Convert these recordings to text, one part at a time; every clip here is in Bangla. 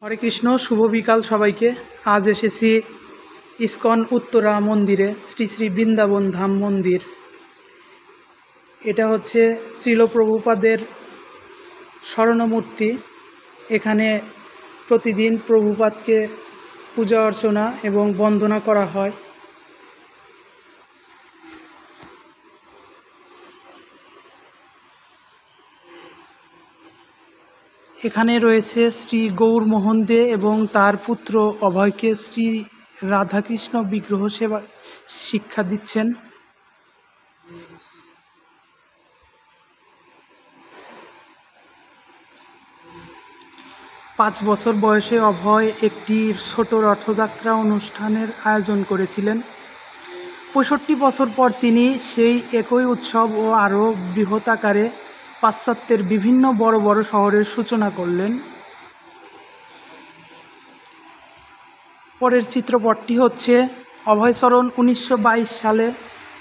হরে কৃষ্ণ, শুভ বিকাল সবাইকে। আজ এসেছি ইস্কন উত্তরা মন্দিরে, শ্রী শ্রী বৃন্দাবন ধাম মন্দির। এটা হচ্ছে শ্রীল প্রভুপাদের স্মরণমূর্তি। এখানে প্রতিদিন প্রভুপাদকে পূজা অর্চনা এবং বন্দনা করা হয়। এখানে রয়েছে শ্রী গৌরমোহন দে এবং তার পুত্র অভয়কে শ্রী রাধাকৃষ্ণ বিগ্রহ সেবা শিক্ষা দিচ্ছেন। পাঁচ বছর বয়সে অভয় একটি ছোট রথযাত্রা অনুষ্ঠানের আয়োজন করেছিলেন। ৬৫ বছর পর তিনি সেই একই উৎসব ও আরও বৃহৎ আকারে পাশ্চাত্যের বিভিন্ন বড় বড় শহরের সূচনা করলেন। পরের চিত্রপটটি হচ্ছে অভয়চরণ ১৯২২ সালে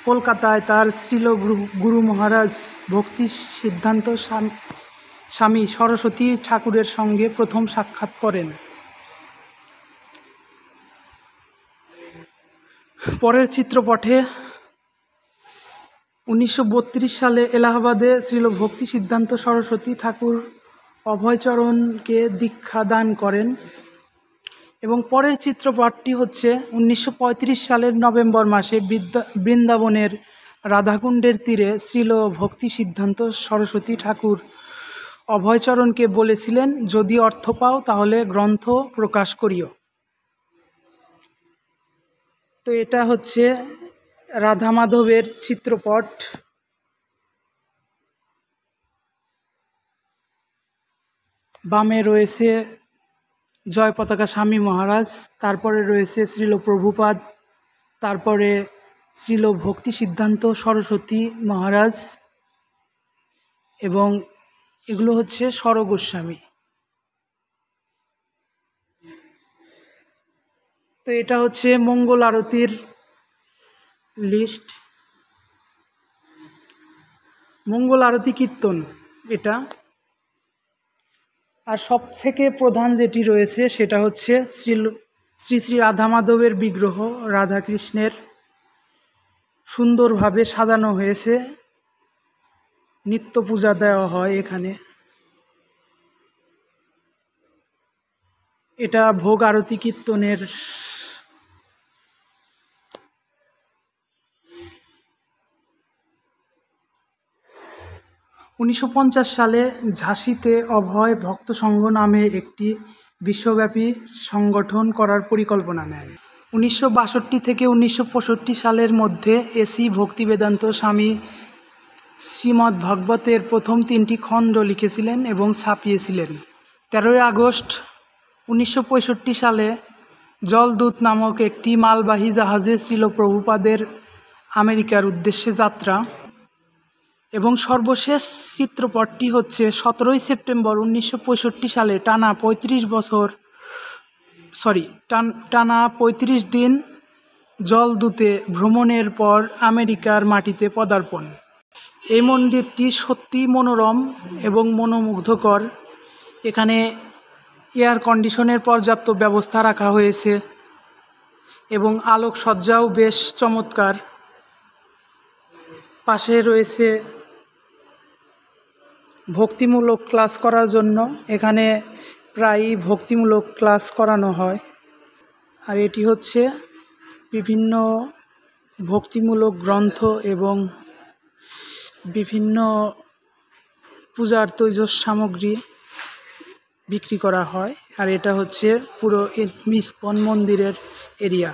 কলকাতায় তার শ্রীল গুরু মহারাজ ভক্তি সিদ্ধান্ত স্বামী সরস্বতী ঠাকুরের সঙ্গে প্রথম সাক্ষাৎ করেন। পরের চিত্রপটে ১৯৩২ সালে এলাহাবাদে শ্রীল ভক্তি সিদ্ধান্ত সরস্বতী ঠাকুর অভয়চরণকে দীক্ষা দান করেন। এবং পরের চিত্রপটটি হচ্ছে ১৯৩৫ সালের নভেম্বর মাসে বৃন্দাবনের রাধাকুণ্ডের তীরে শ্রীল ভক্তি সিদ্ধান্ত সরস্বতী ঠাকুর অভয়চরণকে বলেছিলেন, যদি অর্থ পাও তাহলে গ্রন্থ প্রকাশ করিও। তো এটা হচ্ছে রাধা মাধবের চিত্রপট। বামে রয়েছে জয় পতাকা স্বামী মহারাজ, তারপরে রয়েছে শ্রীল প্রভুপাদ, তারপরে শ্রীল ভক্তি সিদ্ধান্ত সরস্বতী মহারাজ, এবং এগুলো হচ্ছে স্বর গোস্বামী। তো এটা হচ্ছে মঙ্গল আরতির লিস্ট, মঙ্গল আরতি কীর্তন এটা। আর সব থেকে প্রধান যেটি রয়েছে সেটা হচ্ছে শ্রী শ্রী রাধা মাধবের বিগ্রহ রাধাকৃষ্ণের সুন্দরভাবে সাজানো হয়েছে, নিত্য পূজা দেওয়া হয় এখানে। এটা ভোগ আরতি কীর্তনের। ১৯৫০ সালে ঝাঁসিতে অভয় ভক্ত সংঘ নামে একটি বিশ্বব্যাপী সংগঠন করার পরিকল্পনা নেন। ১৯৬২ থেকে ১৯৬৫ সালের মধ্যে এসি ভক্তিবেদান্ত স্বামী শ্রীমদ্ ভাগবতের প্রথম ৩টি খণ্ড লিখেছিলেন এবং ছাপিয়েছিলেন। ১৩ই আগস্ট ১৯৬৫ সালে জলদূত নামক একটি মালবাহী জাহাজে শ্রীল প্রভুপাদের আমেরিকার উদ্দেশ্যে যাত্রা। এবং সর্বশেষ চিত্রপটটি হচ্ছে ১৭ই সেপ্টেম্বর ১৯৬৫ সালে টানা ৩৫ দিন জলদূতে ভ্রমণের পর আমেরিকার মাটিতে পদার্পণ। এই মন্দিরটি সত্যি মনোরম এবং মনোমুগ্ধকর। এখানে এয়ার কন্ডিশনের পর্যাপ্ত ব্যবস্থা রাখা হয়েছে এবং আলোকসজ্জাও বেশ চমৎকার। পাশে রয়েছে ভক্তিমূলক ক্লাস করার জন্য, এখানে প্রায়ই ভক্তিমূলক ক্লাস করানো হয়। আর এটি হচ্ছে বিভিন্ন ভক্তিমূলক গ্রন্থ এবং বিভিন্ন পূজার তৈজস সামগ্রী বিক্রি করা হয়। আর এটা হচ্ছে পুরো ইস্কন মন্দিরের এরিয়া।